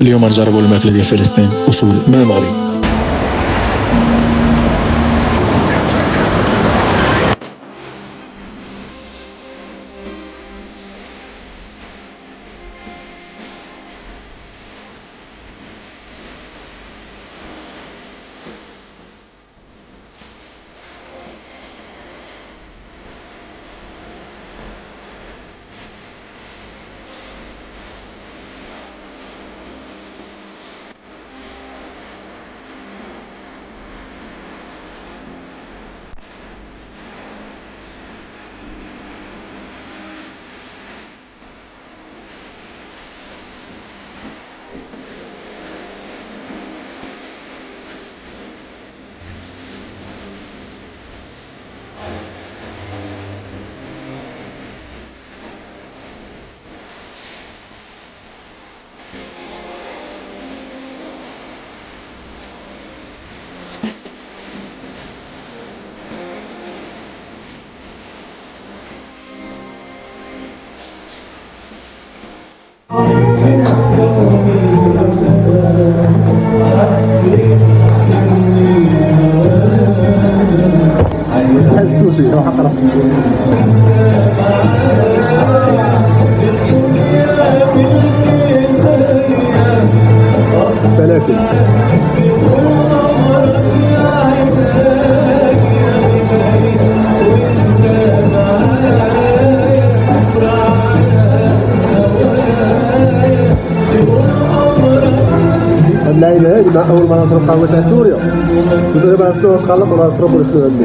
اليوم غنجربوا الماكله ديال فلسطين وصول من المغرب. السوشي روح اقرا فلافل اللعيبه هذه مع اول ما نشرب قهوه تاع سوريا دابا شنو نخلط ولا نشرب ولا شنو عندي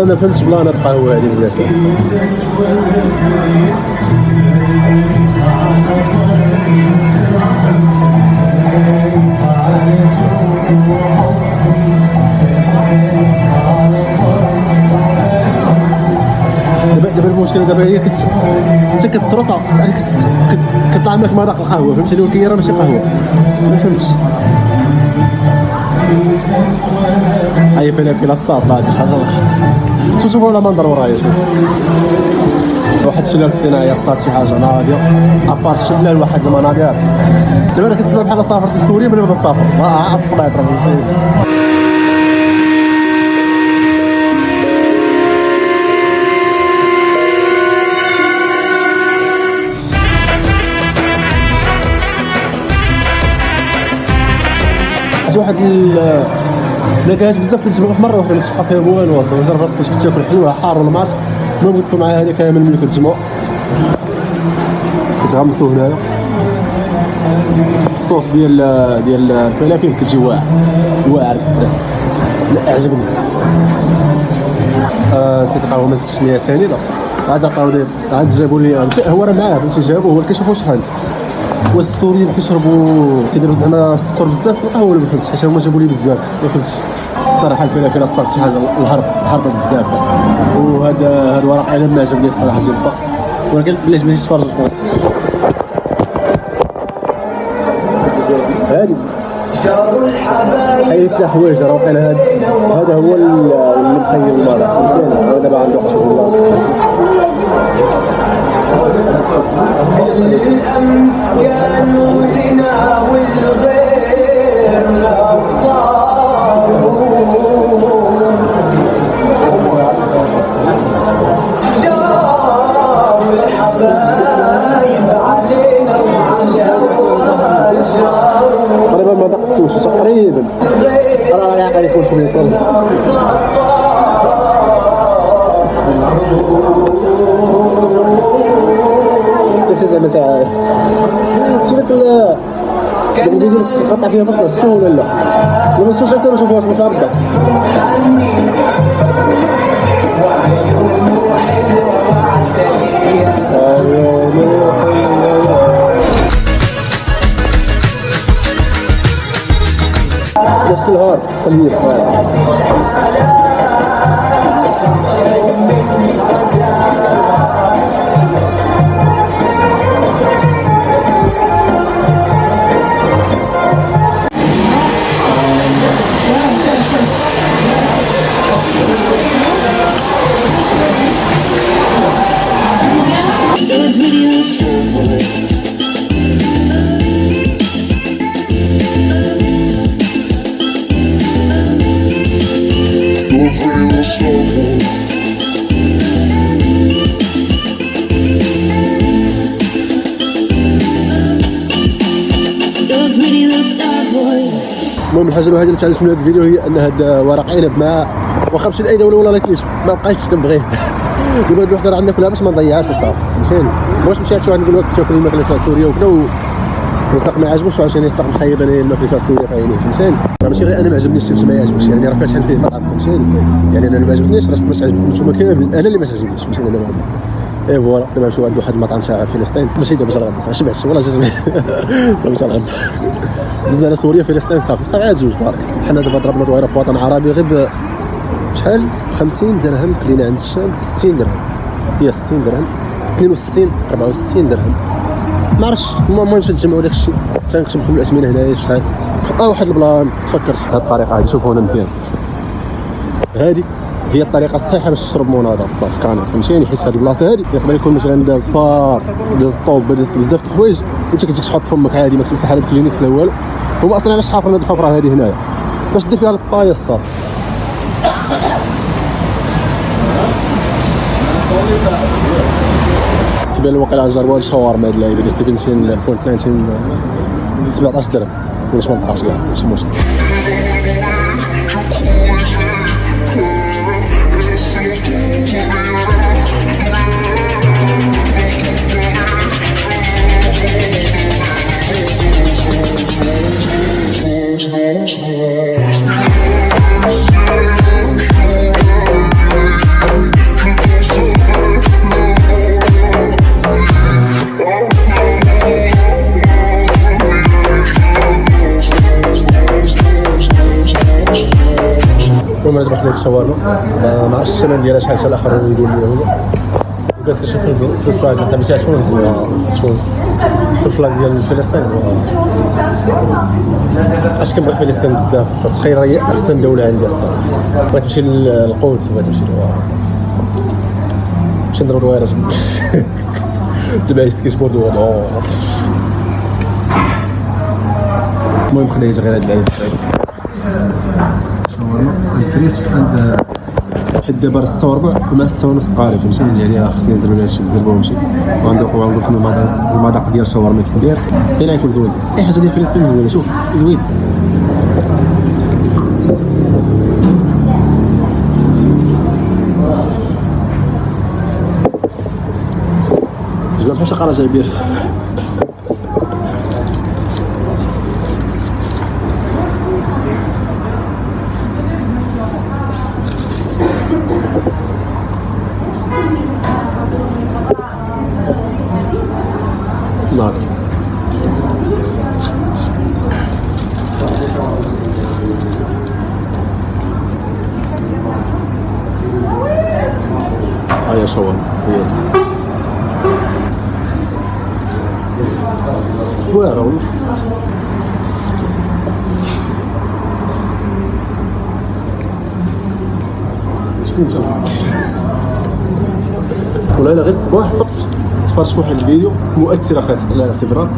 ما فهمتش بلان القهوه هذه بالاساس. دابا المشكله دابا هي انت كتسرطها يعني كطلع معك مذاق القهوه فهمتي ولكن هي راه ماشي قهوه ما فهمتش. هاي فلافل الساط هادي شي حاجه شوفوا ولا منظر ورايا شوف واحد الشلال اصطناعي الساط شي حاجه ناضيه ابار الشلال واحد المناظر. دابا راه كتسمع بحال سافرت لسوريا من غير ما نسافر ما عارف طلعت راه فهمتي. واحد نكهات بزاف كنتجمعوا في مره واحده ما كتبقى فيها والو اصلا جرب راسك واش كتاكل حلوه حار ولا ماش ما بغيتكم معايا هذا كامل ملي كتجمعوا كتغمسوا هنايا الصوص ديال الفلافل كتجي واعر بزاف. لا عجبني. نسيت القهوه ما زدتش ليا سنيده عاد عطاوني عاد جابوا لي هو راه معاه فهمتي جابوه هو كيشوفوا شحال واش السوريين كيشربوا كيديروا زعما السكر بزاف في القهوه ولا ما فهمتش حيت هما جابوا لي بزاف ما فهمتش الصراحه. الفلافل الصاط شي حاجه الهربه بزاف وهذا الورق عنب ما عجبني الصراحه جدا ولكن بلاش باش تفرجوا هادي حيت الحوايج راه وقيلا هذا هو اللي مخيل المرأة مزيان هذا دابا عنده قشور الأمس كانوا لنا والغير صاروا شار الحبايب علينا وعلى الجار تقريبا ما داق السوشي تقريبا راه يعقل يكون شويه صار زعما ساعه شوف داك الفيديو اللي كتقطع فيها بصله السو ولا لا ما نشوفش حتى نشوف واش مشابه باش الهار خليه المهم الحاجه الوحيده اللي تعلمت من هذا الفيديو هي ان هذا ورق عنب ما واخا مشي لاي دوله ولا ما كليش ما بقيتش كنبغيه. دابا هاد الوحده راه ناكلها باش ما نضيعهاش وصافي فهمتيني. باش نمشي شي واحد نقول لك تاكل الماكله السوريه وكذا والصدق ما عجبوش عشان يصدق مخيب انا الماكله السوريه في عيني فهمتيني. راه ماشي غير انا ما عجبنيش حتى ما يعجبكش يعني راه فاتحين فيه مطعم فهمتيني. يعني انا اللي ما عجبنيش راه تقدر تعجبكم نتوما كامل انا اللي ما تعجبنيش فهمتيني. دابا اي فوالا دابا نمشيو عند واحد المطعم تاع فلسطين ماشي دابا باش نغدا شبعت والله جات صافي باش نغدا دزنا على سوريا فلسطين صافي عاد جوج بارك. حنا دابا ضربنا دويره في وطن عربي غير شحال 50 درهم كلينا عند الشام 60 درهم هي 60 درهم 62 64 درهم ما عرفتش. المهم تجمعوا داك الشيء تنكتب لكم الاسمنه هنايا شحال. واحد البلان تفكرت هذه الطريقه هذه شوفوا هنا مزيان. هذه هي الطريقه الصحيحه باش تشرب مناضه الصاف كان فهمتيني. حيت هذه البلاصه هذه يقدر يكون مثلا داز فار داز طوب داز بزاف د الحوايج انت كتجيك تحط فمك عادي ما كتمسح على الكلينكس لا والو. هما اصلا علاش حافرين هذه الحفره هذه هنايا باش دير فيها الطايه الصاف. تبان الواقيلا نجربوا الشاورما هاد اللعيبه اللي 17.19 17 درهم ولا 18 كاع ماشي مشكل. المهم دابا خديت الشاورما ما عرفتش الثمن ديالها شحال حتى الاخرين يقول لي هو بس كنشوف في الفلاك صاحبي تاع تونس في الفلاك ديال فلسطين اش كنبغي فلسطين بزاف الصراحه. تخيل هي احسن دوله عندي الصراحه. بغيت نمشي للقدس بغيت نمشي نضرب دويرات دابا سكيت بورد والله. المهم خديت غير هاد العيب الفريس عند حيت دابا 6 وربع مع 6 ونص قاري فهمتيني. يعني خاصني نزرب لها شي بزربه ونمشي وغندوقوا غنقول لكم المذاق ديال الشاورما كي داير. هنا يكون زوين اي حاجه ديال فلسطين زوينه. شوف زوين جبنا بحال شقره جايبين. نار هيا شاورما هي واعره والله. شكون جا ولا غير الصباح فقط تفرجت واحد الفيديو مؤثره خاصه على سيفرا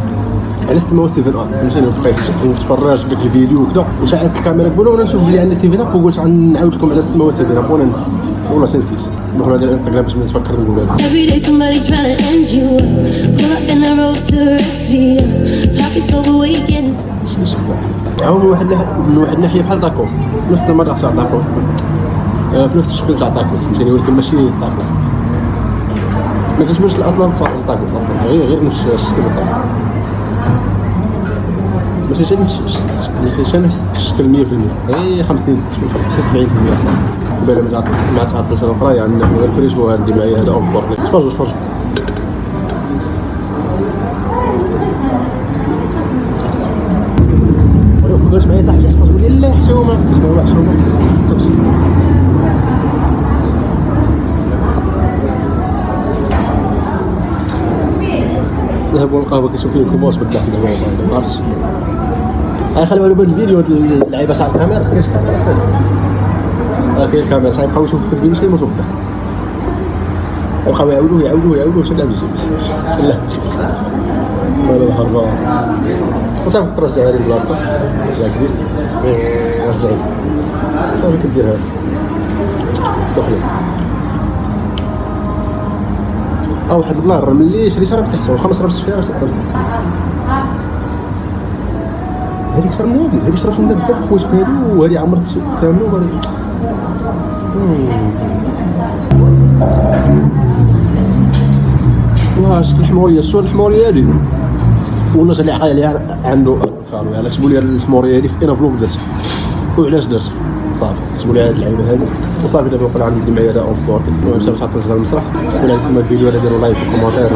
على السماوه 7 فهمتيني. بقيت نتفرج بداك الفيديو وكذا وشعلت الكاميرا قبل وانا نشوف بلي عندي 7 وقلت غنعاود لكم على السماوه 7 وانا نسيت والله نسيت. ندخل على الانستغرام باش نتفكر نقول لها. Every day somebody trying to end you up. Pull up in the road to rescue. Pockets overweight. عاود من واحد الناحيه بحال داكوس نفس المذاق تاع داكوس في نفس الشكل تاع داكوس فهمتيني. ولكن ماشي داكوس ما كنشبهش اصلا الطاكوس اصلا غير نفس الشكل صافي ماشي نفس الشكل 100% غير 50 70% صافي. قبيله ما تعطيش الاخرى يعني غير الفريش وعندي معايا هذا اكبر. تفرجوا قلت معايا صاحبي اش تقول لي لا حشومه نذهبوا للقهوه كنشوف فيه الكوموس بالله ما عرفتش. خليو على بال الفيديو اللعيبه تاع الكاميرا كاين شي كاميرا اسمها كاين الكاميرا غيبقاو يشوفوا في الفيديو شنو بالله يبقاو يعاودوه شنو لعب جديد تلا مالا الحربه وصافي ترجع هذه البلاصه ياك ديس رجعي صافي كدير هذا دخلوا واحد البلان ملي شريتها راه مسحتها واخا ما شربتش فيها راه مسحتها. هذيك شربنا هذيك شربت منها بزاف الحوايج في هادو وهادي عمرت كامله وهادي واش الحموريه شو الحموريه هادي ولا جا لي عقل عليها عنده قالوا على كتبوا لي الحموريه هادي في انا فلوق درتها وعلاش درتها صافي كتبوا لي هاد اللعيبه هادي وصافي دابا وقع عندي معايا هذا اون فور المهم مشى تحط على المسرح ولا عندكم الفيديو ولا ديروا لايك وكومونتير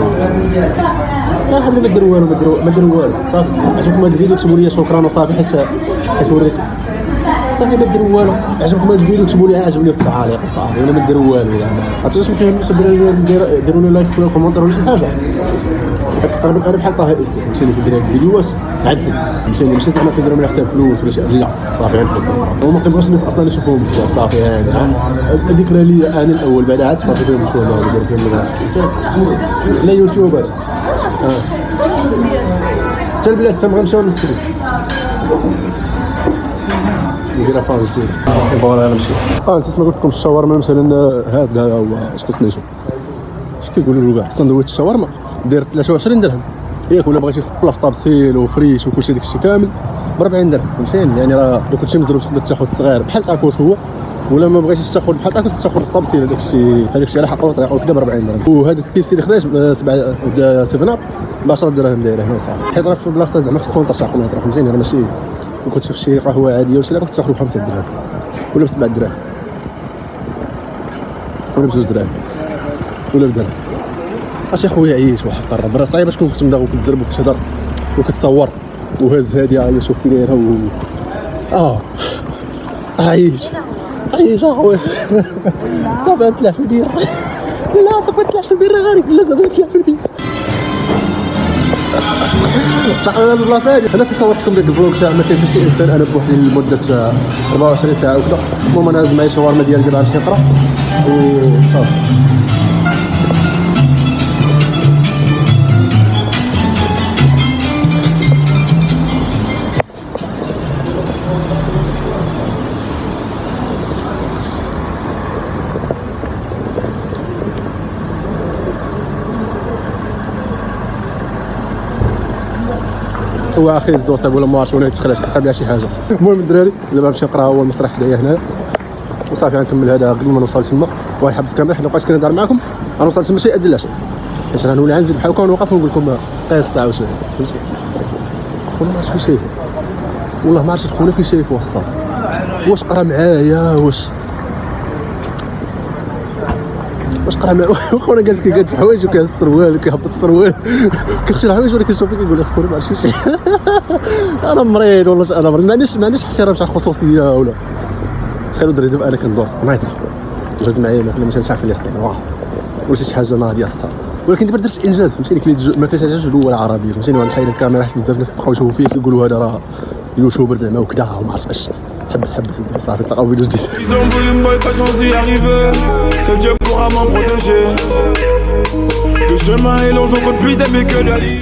صراحه بلا ما ديروا والو ما ديروا والو صافي عجبكم هذا الفيديو كتبوا لي شكرا وصافي حيت وريت صافي ما ديروا والو عجبكم هذا الفيديو كتبوا لي عجبني في التعاليق صافي ولا ما ديروا والو يعني عرفتوا ما كاينش ديروا لي لايك ولا كومونتير ولا شي حاجه تقريبا انا بحال طه اسو مشينا كندير هاد الفيديوهات عاد مشينا ماشي زعما كنديرهم على حساب فلوس ولا شي لا صافي عاد القصه وما كنبغيش الناس اصلا يشوفوهم بزاف صافي يعني الذكرى لي انا الاول بعد عاد صافي فيهم شويه ندير فيهم لا يوتيوبر حتى البلاد تما غنمشيو نكتبوا ندير فاز جديد فوالا غنمشي نسيت ما قلت لكم الشاورما مثلا هذا هو اش سميتو كيقولوا له كاع سندويتش الشاورما داير 23 درهم ياك ولا بغيتي بلا في طابسيل وفريش وكلشي داكشي كامل ب 40 درهم فهمتيني يعني راه لو كنتي مزروب تقدر تاخذ صغير بحال تاكوس هو ولا ما بغيتيش تاخذ بحال تاكوس تاخذ في طابسيل هذاك الشيء على حق وطريقه وكذا ب 40 درهم وهذا البيبسي اللي خداش 7 ب 10 درهم دايره هنا صافي حيت راه في بلاصه زعما في السونتر شحال متر فهمتيني راه ماشي كنت شوف شي قهوه عاديه ولا شي لعبه كنت تاخذ ب 5 درهم ولا ب 7 دراهم ولا ب 2 دراهم ولا بدرهم اش اخويا عيش واحد الرب راه صعيب باش كنت مداغ وكتزرب وكتهضر وكتصور وهز هادي هي شوف فين دايرها عيش اخويا صافي نطلع في البير لا فك ما تطلعش في البير غارق لا زعما نطلع في البير صح انا البلاصه هادي انا في صورت لكم ديك الفلوق تاع ما كاينش شي انسان انا بوحدي لمده 24 ساعه وكذا المهم انا هاز معايا شاورما ديالي دابا غنمشي نقرا وصافي هو اخي الزور صاحب ولا ما عرفتش ولا تخلات كتسحب لها شي حاجه المهم الدراري دابا نمشي نقرا هو المسرح حدايا هنا وصافي غنكمل هذا قبل ما نوصل تما واحد حبس كاميرا حيت بقيت كنهضر معكم غنوصل تما شي يأدي لا شي حيت غنولي غنزيد بحال هكا ونوقف ونقول لكم قصه وشي فهمتي خونا ما عرفتش فين شايف والله ما عرفتش خونا فين شايف وصافي واش قرا معايا واش قرا معايا خونا جالس كيقاد في حوايج وكيهز السروال وكيهبط السروال كيخشي الحوايج ولا كيشوف فيك كيقول لك خونا ما عرفتش فين شايف انا مريض والله انا مريض ما عنديش احترام تاع خصوصيه ولا تخيلوا دري دابا انا كندور في نايت جوز معايا ما مشيتش في فلسطين واه ولا شي حاجه ناضيه الصح ولكن دابا درت انجاز فهمتيني ما كاينش حاجه جدوى عربيه فهمتيني ونحيد الكاميرا حيت بزاف الناس بقاو يشوفوا فيا كيقولوا هذا راه يوتيوبر زعما وكذا وما عرفتش اش حبس دابا صافي تلقاو فيديو جديد Ils ont voulu me boycotter sans y arriver. Seul Dieu pourra m'en protéger. Le chemin est long, j'en compte plus d'aimer que d'allier.